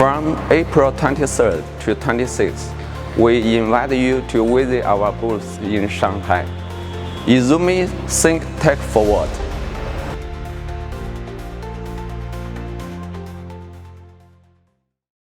From April 23rd to 26th, we invite you to visit our booth in Shanghai. YIZUMI Think Tech Forward.